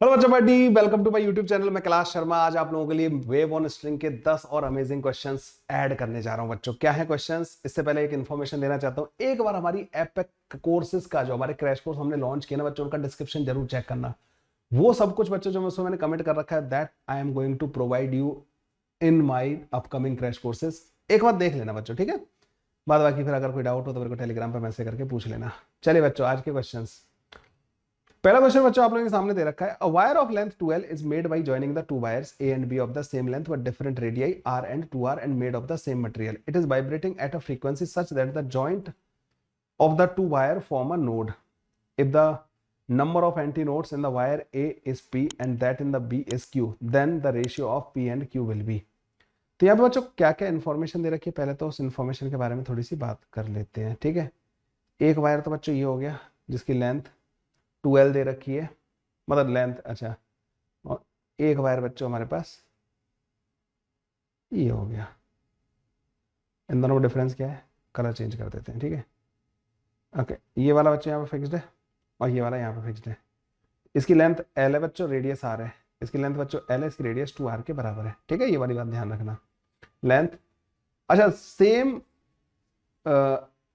Hello बच्चों party, welcome to my YouTube channel. मैं कैलाश शर्मा आज आप लोगों के लिए वेव ऑन स्ट्रिंग के 10 और अमेजिंग क्वेश्चंस ऐड करने जा रहा हूं। बच्चों क्या है क्वेश्चंस, इससे पहले एक इन्फॉर्मेशन देना चाहता हूं। एक बार हमारी एपेक कोर्सेज का जो हमारे क्रैश कोर्स हमने लॉन्च किया ना बच्चों, उनका डिस्क्रिप्शन जरूर चेक करना। वो सब कुछ बच्चों जो उसमें मैंने कमेंट कर रखा है, that I am going to provide you in my upcoming crash courses. एक बार देख लेना बच्चों, ठीक है। बाद बाकी फिर अगर कोई डाउट हो तो मेरे को टेलीग्राम पर मैसेज करके पूछ लेना। चलिए बच्चों, आज के क्वेश्चन। पहला क्वेश्चन बच्चों आप लोगों के सामने दे रखा है। A wire of length 12 is made by joining the two wires A and B of the same length but different radii R and 2r and made of the same material. It is vibrating at a frequency such that the joint of the two wire form a node. If the number of antinodes in the wire A is P and that in the B is Q, then the ratio of P and Q will be. तो यहाँ पे बच्चों क्या क्या information दे रखी है, पहले तो उस इन्फॉर्मेशन के बारे में थोड़ी सी बात कर लेते हैं, ठीक है। एक वायर तो बच्चों ये हो गया जिसकी लेंथ 12 दे रखी है, मतलब लेंथ, अच्छा। और एक वायर बच्चों हमारे पास ये हो गया। इन दोनों का डिफरेंस क्या है, कलर चेंज कर देते हैं, ठीक है। ओके, ये वाला बच्चों यहाँ पे फिक्स्ड है और ये वाला यहाँ पे फिक्स्ड है। इसकी लेंथ एल है बच्चों, रेडियस आर है। इसकी लेंथ बच्चों एल है, इसकी रेडियस 2r के बराबर है, ठीक है। ये वाली बात ध्यान रखना। लेंथ, अच्छा, same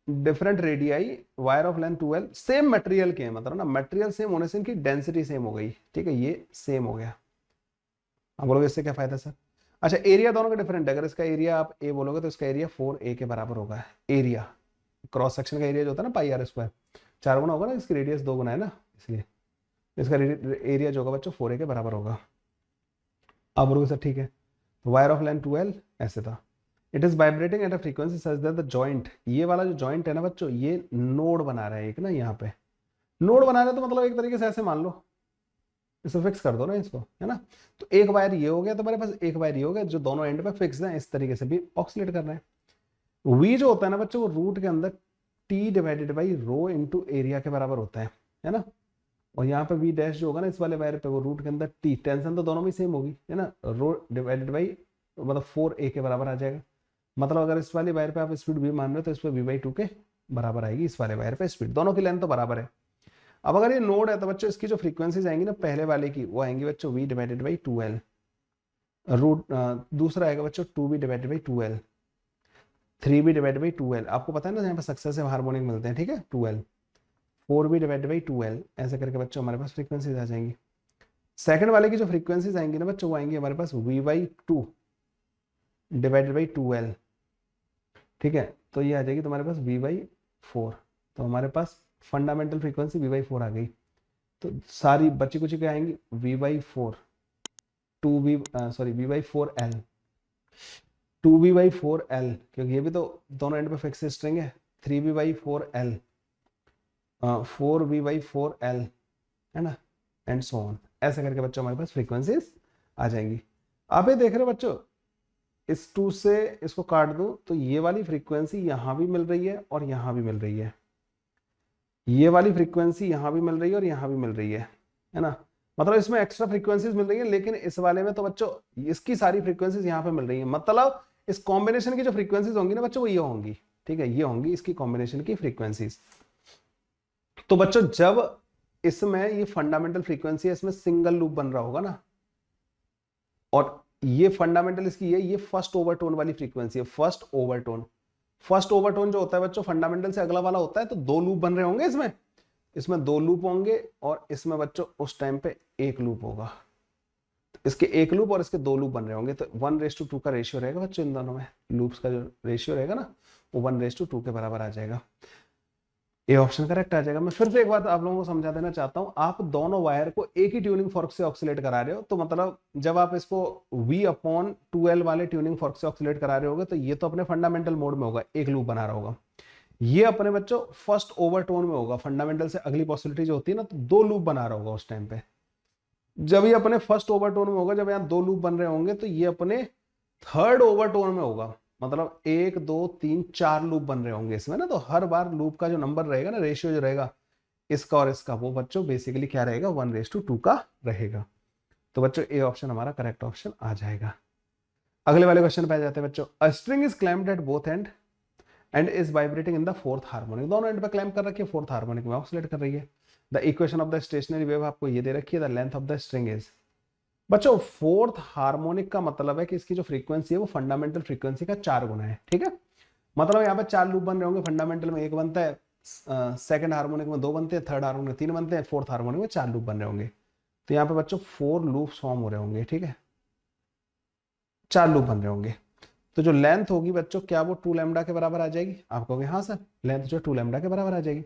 different radii, wire of length 12, same material के हैं, मतलब ना मटेरियल सेम होने से इनकी डेंसिटी सेम हो गई, ठीक है। ये सेम हो गया। आप बोलोगे इससे क्या फायदा सर। अच्छा, एरिया दोनों का डिफरेंट है। अगर इसका एरिया आप ए बोलोगे तो इसका एरिया 4a के बराबर होगा। एरिया, क्रॉस सेक्शन का एरिया जो होता है ना, पाई आर स्क्वायर, 4 गुना होगा ना, इसकी रेडियस 2 गुना है ना, इसलिए इसका एरिया जो होगा बच्चों 4a के बराबर होगा। आप बोलोगे सर ठीक है। वायर ऑफ लेंथ 12 ऐसे था। It is vibrating at a frequency such that the joint, ये वाला जो जॉइंट है ना बच्चों, ये नोड बना रहा है एक ना, यहाँ पे नोड बना रहा है। तो मतलब एक तरीके से ऐसे मान लो, इसे फिक्स कर दो ना इसको, है ना। तो एक वायर ये हो गया, तो हमारे पास एक वायर ये हो गया जो दोनों एंड पे फिक्स है। इस तरीके से भी ऑक्सीलेट कर रहे हैं। वी जो होता है ना बच्चों, वो रूट के अंदर T divided by rho into area के बराबर होता है ना। और यहाँ पे वी डैश जो होगा ना इस वाले वायर पे, वो रूट के अंदर टी, टेंशन तो दोनों में सेम होगी, है ना। रो डिवाइडेड बाई मतलब 4a के बराबर आ जाएगा। मतलब अगर इस वाले वायर पे आप स्पीड v मान रहे हो तो इस पर v/2 के बराबर आएगी। इस वाले वायर पे स्पीड, दोनों की लेंथ तो बराबर है। अब अगर ये नोड है तो बच्चों इसकी जो फ्रीक्वेंसीज आएंगी ना, पहले वाले की वो आएंगी बच्चों v divided by 2l। Root दूसरा आएगा बच्चों 2v divided by 2l, 3v divided by 2l। आपको पता है ना यहाँ पे सक्सेसिव हार्मोनिक मिलते हैं, ठीक है। 2l, 4v divided by 2l, ऐसे करके बच्चों हमारे पास फ्रीक्वेंसीज आ जाएंगी। सेकंड वाले की जो फ्रीक्वेंसीज आएंगी ना बच्चों, वो आएंगी हमारे पास v/2 डिवाइडेड बाई 2l, ठीक है। तो ये आ जाएगी तुम्हारे पास v/4। तो हमारे पास फंडामेंटल फ्रीक्वेंसी v/4 आ गई। तो सारी बची कुची क्या आएंगी, v/4, 2v, sorry v/4l, 2v/4l, क्योंकि ये भी तो दोनों एंड पे फिक्स स्ट्रिंग है। 3v/4l, 4v/4l, है ना, एंड सो ऑन। ऐसे करके बच्चों हमारे पास फ्रीक्वेंसीज आ जाएंगी। आप ये देख रहे हो बच्चों, इस 2 से इसको काट दो तो ये वाली फ्रीक्वेंसी यहां भी मिल रही है और यहां भी मिल रही है। ये वाली फ्रीक्वेंसी यहां भी मिल रही है और यहां भी मिल रही है ना। मतलब इसमें एक्स्ट्रा फ्रीक्वेंसीज मिल रही है, लेकिन इस वाले में तो बच्चों इसकी सारी फ्रीक्वेंसीज यहाँ पे मिल रही है। मतलब इस कॉम्बिनेशन की जो फ्रीक्वेंसीज होंगी ना बच्चों, वो ये होंगी, ठीक है। ये होंगी इसकी कॉम्बिनेशन की फ्रीक्वेंसीज। तो बच्चों जब इसमें ये फंडामेंटल फ्रीक्वेंसी है, इसमें सिंगल लूप बन रहा होगा ना, और ये फंडामेंटल इसकी ये फर्स्ट ओवरटोन वाली फ्रीक्वेंसी है। फर्स्ट ओवरटोन, फर्स्ट ओवरटोन जो होता है बच्चों फंडामेंटल से अगला वाला होता है। तो 2 लूप बन रहे होंगे इसमें, इसमें 2 लूप होंगे और इसमें बच्चों उस टाइम पे 1 लूप होगा। तो इसके 1 लूप और इसके 2 लूप बन रहे होंगे। तो 1:2 का रेशियो रहेगा बच्चों, इन दोनों में लूप्स का जो रेशियो रहेगा ना, वो 1:2 के बराबर आ जाएगा। ये ऑप्शन करेक्ट आ जाएगा। मैं फिर से एक बात आप लोगों को समझा देना चाहता हूं। आप दोनों वायर को एक ही ट्यूनिंग फॉर्क से ऑक्सीलेट करा रहे हो, तो मतलब जब आप इसको v/2l वाले ट्यूनिंग फॉर्क से ऑक्सीलेट करा रहे होगे तो ये तो अपने फंडामेंटल मोड में होगा, एक लूप बना रहा होगा। ये अपने बच्चों फर्स्ट ओवरटोन में होगा, फंडामेंटल से अगली पॉसिबिलिटी जो होती है ना, तो 2 लूप बना रहा होगा उस टाइम पे। जब ये अपने फर्स्ट ओवरटोन में होगा, जब यहाँ 2 लूप बन रहे होंगे, तो ये अपने थर्ड ओवरटोन में होगा। मतलब 1 2 3 4 लूप बन रहे होंगे इसमें ना। तो हर बार लूप का जो नंबर रहेगा ना, रेशियो जो रहेगा इसका और इसका, वो बच्चों बेसिकली क्या रहेगा, 1:2 का रहेगा। तो बच्चों ए ऑप्शन हमारा करेक्ट ऑप्शन आ जाएगा। अगले वाले क्वेश्चन पे आ जाते हैं बच्चों। A string is clamped at both and is vibrating in the fourth harmonic. दोनों एंड पे क्लैम्प कर रखी है, फोर्थ हार्मोनिक में ऑक्सीलेट कर रही है। The equation of the stationary wave आपको ये दे रखी है, the length of the string is. बच्चों फोर्थ हार्मोनिक का मतलब है कि इसकी जो फ्रीक्वेंसी है वो फंडामेंटल फ्रीक्वेंसी का 4 गुना है, ठीक है। मतलब यहाँ पे 4 लूप बन रहे होंगे, फंडामेंटल में 1 बनता है, सेकंड हार्मोनिक में 2 बनते हैं, थर्ड हार्मोनिक में 3 बनते हैं, फोर्थ हार्मोनिक में 4 लूप बन रहे होंगे। तो यहाँ पे बच्चों 4 लूप फॉर्म हो रहे होंगे, ठीक है, 4 लूप बन रहे होंगे। तो जो लेंथ होगी बच्चों क्या वो 2 लैम्डा के बराबर आ जाएगी? आप कहोगे हाँ सर, लेंथ जो 2 लैम्डा के बराबर आ जाएगी।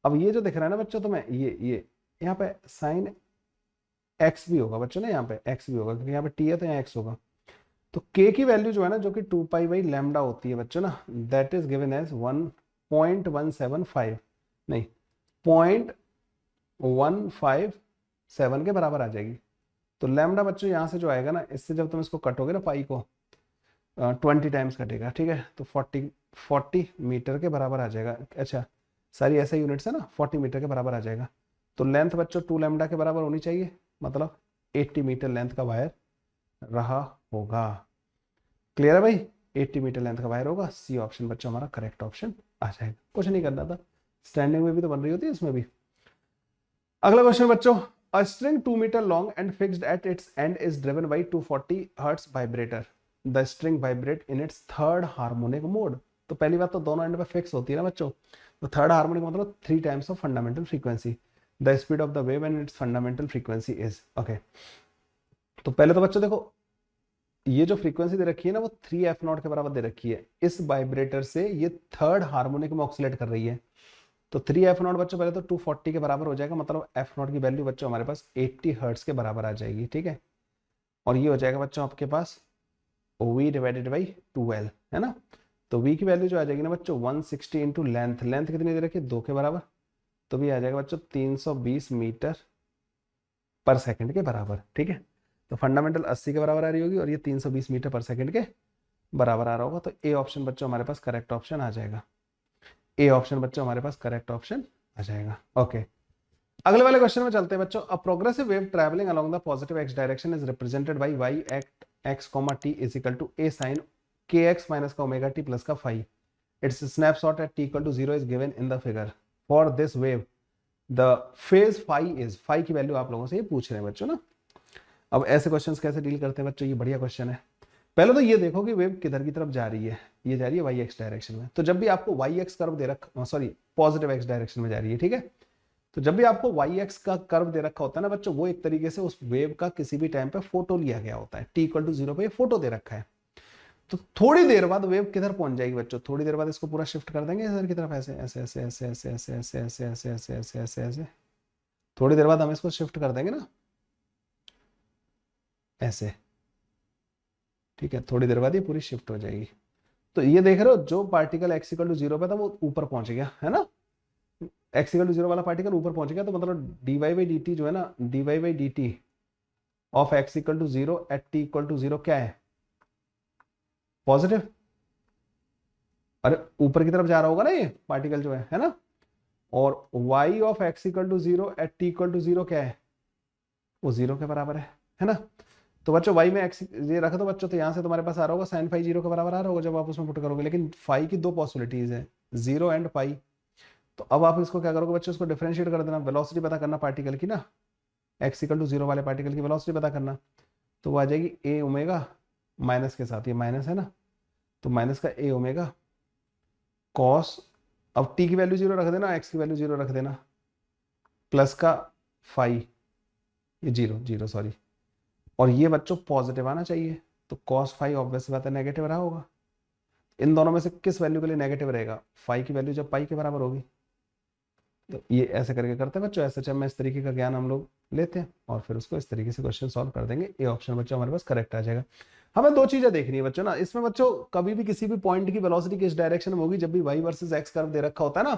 अब ये जो दिख रहा है ना बच्चों तुम्हें, ये यहाँ पे साइन एक्स भी होगा बच्चों ना, यहाँ पे एक्स भी होगा क्योंकि यहाँ पे टी है तो यहाँ एक्स होगा। तो के की वैल्यू जो है ना, जो कि 2 पाई बाई लैम्डा होती है बच्चों ना, दैट इज गिवन एज 1.175 नहीं 0.157 के बराबर आ जाएगी। तो लैम्डा बच्चों यहाँ से जो आएगा ना, इससे जब तुम इसको कटोगे ना पाई को 20 टाइम्स कटेगा, ठीक है, तो 40 मीटर के बराबर आ जाएगा। अच्छा सारी ऐसे यूनिट्स है ना, 40 मीटर के बराबर आ जाएगा। तो लेंथ बच्चों 2 लैम्डा के बराबर होनी चाहिए, मतलब 80 मीटर लेंथ का वायर रहा होगा। क्लियर है भाई? 80 मीटर लेंथ का वायर होगा। सी ऑप्शन बच्चों हमारा करेक्ट ऑप्शन आ जाएगा। कुछ नहीं करना था, स्टैंडिंग में भी तो बन रही होती है इसमें भी। अगला क्वेश्चन बच्चों, a string 2 metre long and fixed at its end is driven by 240 hertz vibrator, the string vibrate in its third harmonic mode. तो पहली बात तो दोनों एंड पे फिक्स होती है ना बच्चों, तो थर्ड हार्मोनिक मतलब 3 times of fundamental frequency, the speed of the wave and its fundamental frequency is. Okay, तो पहले तो बच्चों देखो ये जो फ्रीक्वेंसी दे रखी है ना वो 3f0 के बराबर दे रखी है। इस वाइब्रेटर से ये थर्ड हार्मोनिक में ऑक्सीलेट कर रही है, तो 3f0 बच्चों पहले तो 240 के बराबर हो जाएगा, मतलब f0 की वैल्यू बच्चों हमारे पास 80 हर्ट्ज के बराबर आ जाएगी, ठीक है। और ये हो जाएगा बच्चों आपके पास v डिवाइडेड बाई 2l, है ना। तो v की वैल्यू जो आ जाएगी ना बच्चों 160 इंटू लेंथ, लेंथ कितनी दे रखी है 2 के बराबर, तो भी आ जाएगा बच्चों 320 मीटर पर सेकंड के बराबर, ठीक है। तो फंडामेंटल 80 के बराबर आ रही होगी और ये 320 मीटर पर सेकंड के बराबर आ रहा होगा। तो ए ऑप्शन बच्चों हमारे पास करेक्ट ऑप्शन आ जाएगा। ए ऑप्शन बच्चों हमारे पास करेक्ट ऑप्शन आ जाएगा। ओके, अगले वाले क्वेश्चन में चलते हैं बच्चों। A progressive wave travelling along the positive x direction is represented by y at x, t is equal to a sin kx minus का ओमेगा t प्लस का phi. Its snapshot at t equal to 0 is given in the figure. For this wave the phase phi is, phi की value आप लोगों से ये पूछ रहे हैं बच्चों ना। अब ऐसे क्वेश्चंस कैसे डील करते हैं बच्चों, ये बढ़िया क्वेश्चन है। पहले तो ये देखो कि वेव किधर की तरफ जा रही है, ये जा रही है वाई एक्स डायरेक्शन में। तो जब भी आपको वाई एक्स कर्व दे रखा, सॉरी पॉजिटिव एक्स डायरेक्शन में जा रही है, ठीक है। तो जब भी आपको वाई एक्स का कर्व दे रखा होता है ना बच्चों, वो एक तरीके से उस वेव का किसी भी टाइम पे फोटो लिया गया होता है। टी इक्वल टू 0 पे ये फोटो दे रखा है। तो थोड़ी देर बाद वेव किधर पहुंच जाएगी बच्चों, थोड़ी देर बाद इसको पूरा शिफ्ट कर देंगे इधर की तरफ, ऐसे ऐसे ऐसे ऐसे ऐसे ऐसे ऐसे ऐसे ऐसे ऐसे ऐसे ऐसे ऐसे। थोड़ी देर बाद हम इसको शिफ्ट कर देंगे ना ऐसे, ठीक है। थोड़ी देर बाद ये पूरी शिफ्ट हो जाएगी। तो ये देख रहे हो जो पार्टिकल एक्स इक्वल टू 0 पे था वो ऊपर पहुंच गया, है ना। एक्स इक्वल टू 0 वाला पार्टिकल ऊपर पहुंच गया, तो मतलब d y by d t जो है ना, d y by d t of x equal to 0 at t equal to 0 क्या है, पॉजिटिव। अरे ऊपर की तरफ जा रहा होगा ना ये पार्टिकल जो है ना। और y of x equal to 0 at t equal to 0 क्या है, वो 0 के बराबर है ना। तो बच्चों y में x ये रखा तो बच्चों, तो यहाँ से तुम्हारे पास आ रहा होगा साइन फाई 0 के बराबर आ रहा होगा जब आप उसमें पुट करोगे। लेकिन फाई की 2 पॉसिबिलिटीज है, 0 एंड पाई। तो अब आप इसको क्या करोगे बच्चों, इसको डिफरेंशिएट कर देना, वेलोसिटी पता करना पार्टिकल की ना, एक्स इक्वल टू 0 वाले पार्टिकल की वेलोसिटी पता करना। तो वो आ जाएगी ए ओमेगा, माइनस के साथ ये माइनस है ना, तो माइनस का ए ओमेगा कॉस, अब टी की वैल्यू 0 रख देना, एक्स की वैल्यू 0 रख देना, प्लस का फाई, ये 0 सॉरी, और ये बच्चों पॉजिटिव आना चाहिए। तो कॉस फाई ऑब्वियस बात है नेगेटिव रहा होगा। इन दोनों में से किस वैल्यू के लिए नेगेटिव रहेगा, फाई की वैल्यू जब पाई के बराबर होगी। तो ये ऐसे करके करते हैं बच्चों, ऐसे जब मैं इस तरीके का ज्ञान हम लोग लेते हैं और फिर उसको इस तरीके से क्वेश्चन सॉल्व कर देंगे। ये ऑप्शन बच्चों हमारे पास करेक्ट आ जाएगा। हमें 2 चीजें देखनी है बच्चों ना इसमें बच्चों, कभी भी किसी भी पॉइंट की वेलोसिटी किस डायरेक्शन में होगी, जब भी y वर्सेस x कर्व दे रखा होता है ना,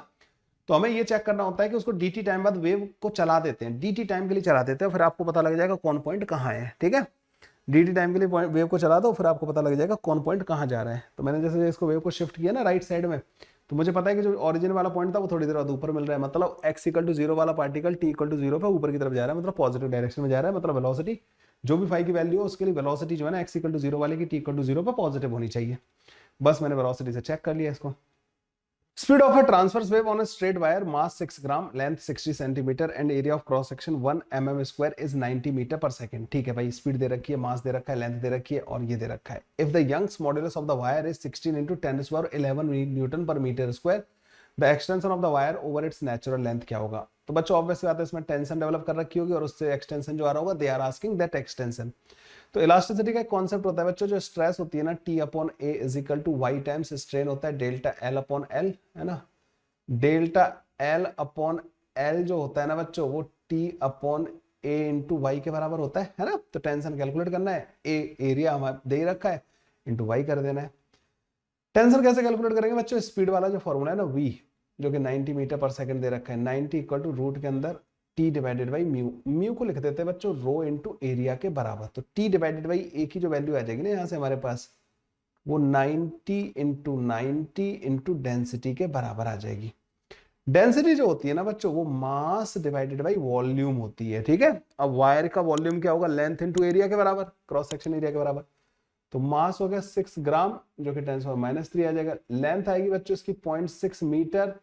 तो हमें ये चेक करना होता है कि उसको dt टाइम बाद वेव को चला देते हैं, dt टाइम के लिए चला देते हैं, फिर आपको पता लग जाएगा कौन पॉइंट कहाँ है, ठीक है। dt टाइम के लिए वेव को चला दो, फिर आपको पता लग जाएगा कौन पॉइंट कहाँ जा रहा है। तो मैंने जैसे इसको वेव को शिफ्ट किया ना राइट साइड में, तो मुझे पता है कि जो ओरिजिन वाला पॉइंट था वो थोड़ी देर बाद ऊपर मिल रहा है, मतलब x इक्वल टू 0 वाला पार्टिकल t इक्वल टू 0 पे ऊपर की तरफ जा रहा है, मतलब पॉजिटिव डायरेक्शन में जा रहा है। मतलब वेलोसिटी जो भी फाई की वैल्यू है उसके लिए वेलोसिटी जो है ना x इक्वल टू 0 वाले की t इक्वल टू 0 पे पॉजिटिव होनी चाहिए। बस मैंने वेलोसिटी से चेक कर लिया इसको। Speed of a transverse wave on a straight wire, mass 6 gram, length 60 centimetre and area of cross section 1 mm square is 90 metre पर सेकंड। ठीक है भाई, स्पीड दे रखी है, मास दे रखा है, लेंथ दे रखी है और ये दे रखा है। If the Young's modulus of the wire is 16 into 10⁻11 newton पर metre square, the extension of the wire over its natural length क्या होगा? तो बच्चों ऑब्वियस बात है, इसमें टेंशन डेवलप कर रखी होगी और उससे एक्सटेंशन जो आ रहा होगा, they are asking that extension. तो इलास्टिसिटी का एक कॉन्सेप्ट होता है बच्चों, जो स्ट्रेस होती है ना, T upon A is equal to Y times strain होता है डेल्टा L अपॉन L, है ना। डेल्टा L अपॉन L जो होता है ना बच्चों, वो T upon A into Y के बराबर होता है ना। तो टेंशन कैलकुलेट करना है, A एरिया हमारे दे रखा है, इंटू वाई कर देना है। टेंशन कैसे कैलकुलेट करेंगे बच्चों? स्पीड वाला जो फॉर्मूला है ना V, जो कि 90 मीटर पर सेकंड दे रखा है, 90 इक्वल टू रूट के अंदर T divided by mu. Mu को लिख देते हैं बच्चों रो इंटू एरिया के बराबर। तो T डिवाइडेड बाई A की जो वैल्यू आ जाएगी ना यहाँ से हमारे पास, वो 90 इंटू डेंसिटी के बराबर आ जाएगी। डेंसिटी जो होती है ना बच्चों, वो मास डिवाइडेड बाई वॉल्यूम होती है। ठीक है, अब वायर का वॉल्यूम क्या होगा? लेंथ इंटू एरिया के बराबर, क्रॉस सेक्शन एरिया के बराबर। तो मास हो गया 6 ग्राम, जो कि 10⁻³ आ जाएगा। लेंथ आएगी बच्चों इसकी 0.6 मीटर,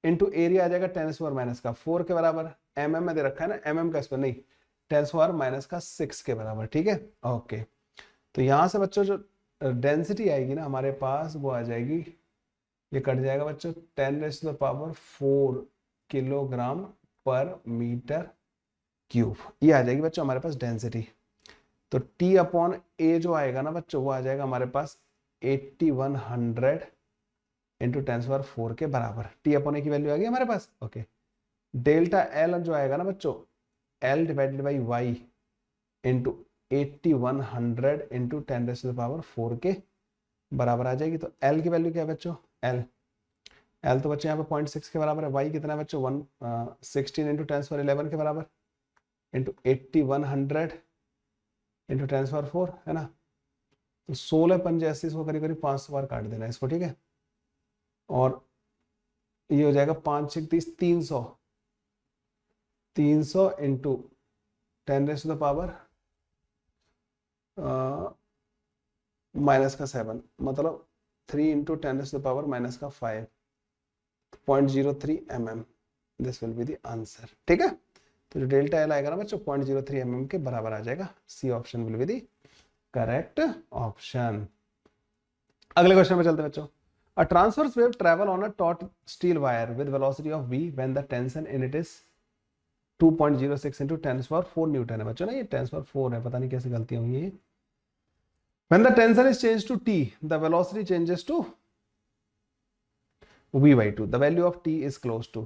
इंटू एरिया आ जाएगा 10⁻⁴ के बराबर। mm में दे रखा है ना, mm का इस पर नहीं, 10⁻�6 के बराबर। ठीक है, ओके। तो यहां से बच्चों जो डेंसिटी आएगी ना हमारे पास, वो आ जाएगी, ये कट जाएगा बच्चों, 10⁻⁴ किलोग्राम पर मीटर क्यूब। ये आ जाएगी बच्चों हमारे पास डेंसिटी। तो T अपॉन A जो आएगा ना बच्चों, वो आ जाएगा हमारे पास 8100 इंटू 10⁻⁴ के बराबर। T अपॉन A की वैल्यू आ गई हमारे पास, ओके। डेल्टा L जो आएगा ना बच्चों, L divided by Y into 8100 into 10⁻⁴ के बराबर आ जाएगी। तो L की वैल्यू क्या है बच्चों? L तो बच्चों यहाँ पे 0.6 के बराबर है। Y कितना है बच्चों? 16 इंटू 10⁻11 के बराबर, इंटू 8100 इंटू 10⁻⁴, है ना। तो 16 पंजे 80, इसको करीब करीब 500 बार काट देना है इसको। ठीक है, और ये हो जाएगा 5 6 30, 300 इंटू 10⁻⁻⁻⁻⁻⁻⁻⁻⁻⁻⁻⁻⁻⁻⁻⁻⁻⁻⁻⁻⁻⁻⁻⁻⁻⁻⁻⁻⁻⁻⁻⁻⁻⁻⁻⁻⁻⁻⁻⁻⁻⁻⁻⁻⁻⁻⁻⁻⁻⁻⁻⁻⁻⁻⁻⁻⁻⁻⁻⁻⁻⁻⁻⁻⁻⁻⁻⁻⁻⁻⁻⁻⁻⁻⁻⁻⁻⁻⁻⁻और 3 into 10⁻⁻⁻⁵, 0.03 mm, this will be the answer. ठीक है, तो जो डेल्टा L आएगा ना बच्चों, 0.03 mm के बराबर आ जाएगा। C option will be the correct option. अगले क्वेश्चन पे चलते हैं बच्चों। A transverse wave travel on a taut steel wire with velocity of v when the tension in it is 2.06 into 10⁻⁴ Newton है बच्चों ना, ये 10⁻⁴ है, पता नहीं कैसे गलतियां हुई है। When the tension is changed to T, the velocity changes to v/2, the value of T is close to।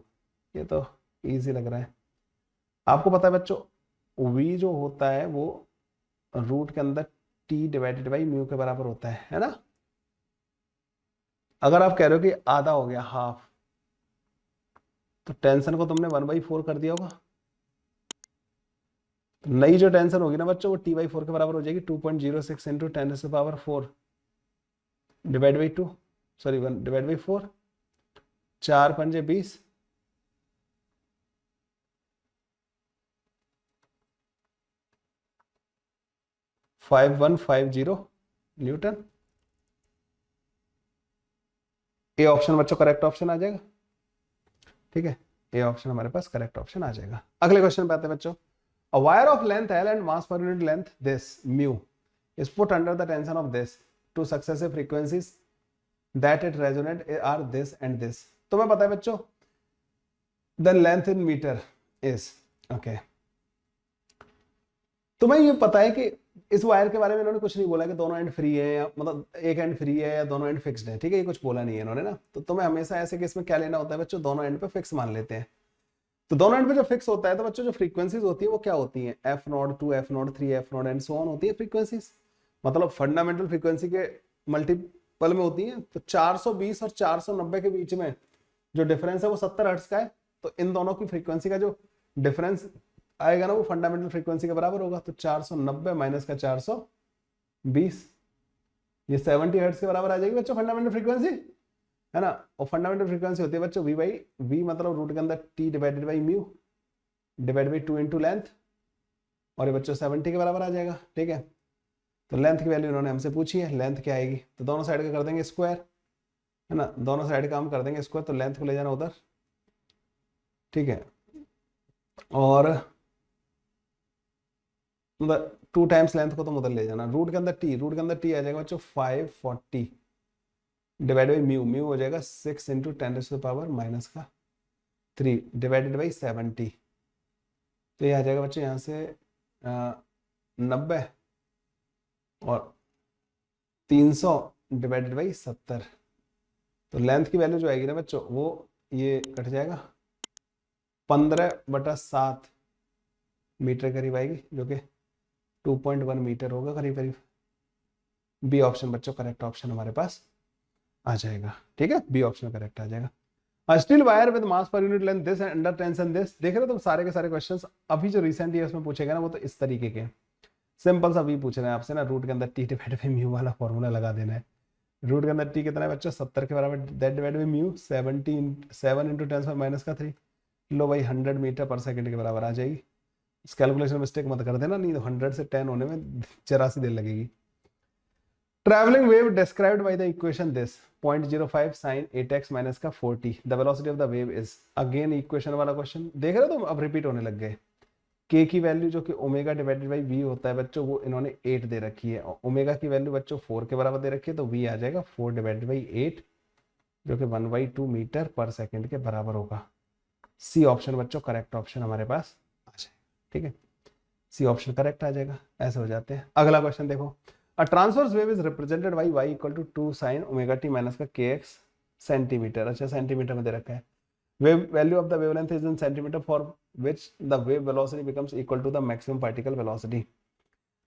ये तो इजी लग रहा है आपको। पता है बच्चों, v जो होता है वो रूट के अंदर T डिवाइडेड बाई म्यू के बराबर होता है ना। अगर आप कह रहे हो कि आधा हो गया, हाफ, तो टेंशन को तुमने 1/4 कर दिया होगा। तो नई जो टेंशन होगी ना बच्चों, वो T/4 के बराबर हो जाएगी, 2.06 into 10⁻⁴ divide by 2, sorry 1 divide by 4, 4 पंजे 20, 5150 न्यूटन। ए ऑप्शन बच्चों करेक्ट ऑप्शन आ जाएगा। ठीक है, ए ऑप्शन हमारे पास करेक्ट ऑप्शन आ जाएगा। अगले क्वेश्चन पे आते हैं बच्चों। A wire of length L and mass per unit length this mu is put under the tension of this two successive frequencies that it resonate are this and this। तुम्हें पता है बच्चों, the length in meter is okay। तुम्हें ये पता है कि इस वायर के बारे में इन्होंने कुछ नहीं बोला कि दोनों एंड फ्री है, या मतलब एक एंड फ्री है या दोनों एंड फिक्स्ड है। ठीक है, ये कुछ बोला नहीं है इन्होंने ना। तो तुम्हें हमेशा ऐसे केस में क्या लेना होता है बच्चों, दोनों एंड पे फिक्स मान लेते हैं। तो दोनों एंड पे जो फिक्स होता है, तो बच्चों जो फ्रीक्वेंसीज होती है वो क्या होती है? f0, 2 f0, 3 f0 and so on होती है फ्रीक्वेंसीज। मतलब फंडामेंटल फ्रीक्वेंसी के मल्टीपल में होती है। तो 420 और 490 के बीच में जो डिफरेंस है वो 70 हर्ट्ज का है। तो इन दोनों की फ्रीक्वेंसी का जो डिफरेंस आएगा ना, वो फंडामेंटल फ्रीक्वेंसी के बराबर होगा। तो 490 माइनस का 420, ये 70 हर्ट्ज के बराबर आ जाएगी बच्चों फंडामेंटल फ्रीक्वेंसी, है ना। और फंडामेंटल फ्रीक्वेंसी होती है बच्चों v मतलब रूट के अंदर T divided by mu divide by 2 into length, और ये बच्चों 70 के बराबर आ जाएगा। ठीक है, तो लेंथ की वैल्यू इन्होंने हमसे पूछी है, लेंथ क्या आएगी? तो दोनों साइड का कर देंगे स्क्वायर, है ना, दोनों साइड काम कर देंगे स्क्वायर, तो लेंथ को ले जाना उधर, ठीक है, और मतलब 2 टाइम्स लेंथ को तुम उधर ले जाना, रूट के अंदर टी, रूट के अंदर टी आ जाएगा बच्चों 540 डिवाइड बाई म्यू, म्यू हो जाएगा 6 इंटू 10⁻³ डिवाइडेड बाई 70, तो ये आ जाएगा बच्चों यहाँ से 90 और 300 डिवाइडेड बाई 70, तो लेंथ की वैल्यू जो आएगी ना बच्चों वो ये कट जाएगा 15/7 मीटर करीब आएगी, जो कि 2.1 मीटर होगा करीब करीब। बी ऑप्शन बच्चों करेक्ट ऑप्शन हमारे पास आ जाएगा, ठीक है, बी ऑप्शन करेक्ट आ जाएगा। Steel wire with mass per unit length this and under tension this, देख रहे हो तुम सारे के सारे क्वेश्चंस अभी जो रिसेंट ईयर्स में पूछे गए ना वो तो इस तरीके के सिंपल सा भी पूछ रहे हैं आपसे ना, रूट के अंदर टी डिवाइड बाई म्यू वाला फॉर्मूला लगा देना है। रूट के अंदर टी कितना है बच्चों 70 के बराबर, that divide by mu 7 into 10⁻³ लो भाई 100 मीटर पर सेकंड के बराबर आ जाएगी। इस कैलकुलेशन मिस्टेक मत कर देना, नहीं तो 100 से 10 होने में जरा सी देर लगेगी। Travelling wave described by the equation this 0.05 sin 8x minus का 40 the velocity of the wave is, again equation वाला क्वेश्चन देख रहे हो तुम, अब रिपीट होने लग गए। k की वैल्यू जो कि ओमेगा डिवाइडेड बाई v होता है बच्चों, वो इन्होंने 8 दे रखी है, और ओमेगा की वैल्यू बच्चों 4 के बराबर दे रखी है, तो v आ जाएगा 4 डिवाइडेड बाई 8 जो कि 1/2 मीटर पर सेकंड के बराबर होगा। सी ऑप्शन बच्चों करेक्ट ऑप्शन हमारे पास आ जाएगा, ठीक है, सी ऑप्शन करेक्ट आ जाएगा। ऐसे हो जाते हैं। अगला क्वेश्चन देखो, a transverse wave is represented by y equal to 2 sin omega t minus का kx सेंटीमीटर, अच्छा सेंटीमीटर में दे रखा है। Wave value of the wavelength is in centimetre for which the wave velocity becomes equal to the maximum particle velocity.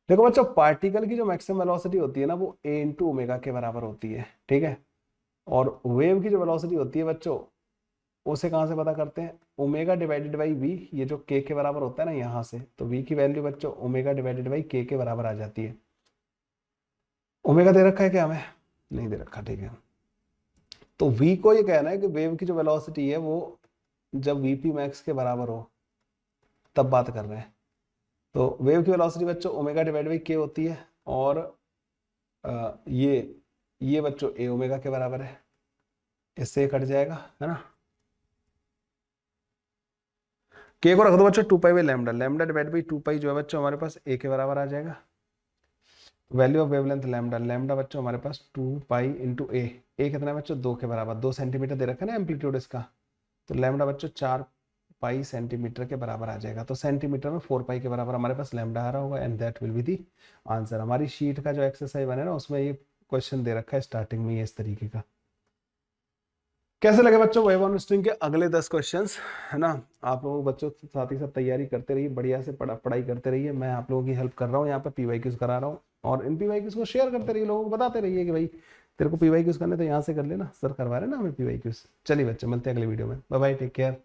देखो बच्चों particle की जो मैक्सिमम वेलोसिटी होती है ना वो a इंटू ओमेगा के बराबर होती है, ठीक है, और वेव की जो वेलोसिटी होती है बच्चों उसे कहाँ से पता करते हैं, ओमेगा डिवाइडेड बाई वी, ये जो k के बराबर होता है ना यहाँ से, तो v की वैल्यू बच्चों ओमेगा डिवाइडेड बाई k के बराबर आ जाती है। ओमेगा दे रखा है क्या हमें, नहीं दे रखा, ठीक है, तो v को ये कहना है कि वेव की जो वेलोसिटी है वो जब वीपी मैक्स के बराबर हो तब बात कर रहे हैं। तो वेव की वेलोसिटी बच्चों ओमेगा डिवाइड बाई k होती है, और ये बच्चों a ओमेगा के बराबर है, इससे कट जाएगा, है ना। k को रख दो बच्चों 2 pi by lambda, lambda divide by 2 पाई जो है बच्चों हमारे पास a के बराबर आ जाएगा। Value of wavelength lambda, lambda बच्चों हमारे पास 2 पाई इंटू ए, ए कितना है बच्चों 2 के बराबर, 2 सेंटीमीटर दे रखा है ना एम्पलीट्यूड इसका, तो लैम्डा बच्चों 4 पाई सेंटीमीटर के बराबर आ जाएगा, तो सेंटीमीटर में 4 पाई के बराबर हमारे पास लैम्डा आ रहा होगा, and that will be the answer. हमारी शीट का जो एक्सरसाइज बने ना उसमें ये क्वेश्चन दे रखा है स्टार्टिंग में ये इस तरीके का। कैसे लगे बच्चों वेव ऑन स्ट्रिंग के अगले 10 क्वेश्चंस, है ना। आप लोगों बच्चों साथ ही साथ तैयारी करते रहिए, बढ़िया से पढ़ाई करते रहिए, मैं आप लोगों की हेल्प कर रहा हूँ यहाँ पे, पीवाईक्यूज करा रहा हूँ, और इन पीवाईक्यूज को शेयर करते रहिए, लोगों को बताते रहिए कि भाई तेरे को पीवाईक्यूज करने तो यहाँ से कर लेना, सर करवा रहे ना हमें पीवाईक्यूज। चलिए बच्चों मिलते हैं अगले वीडियो में, बाय बाय, टेक केयर।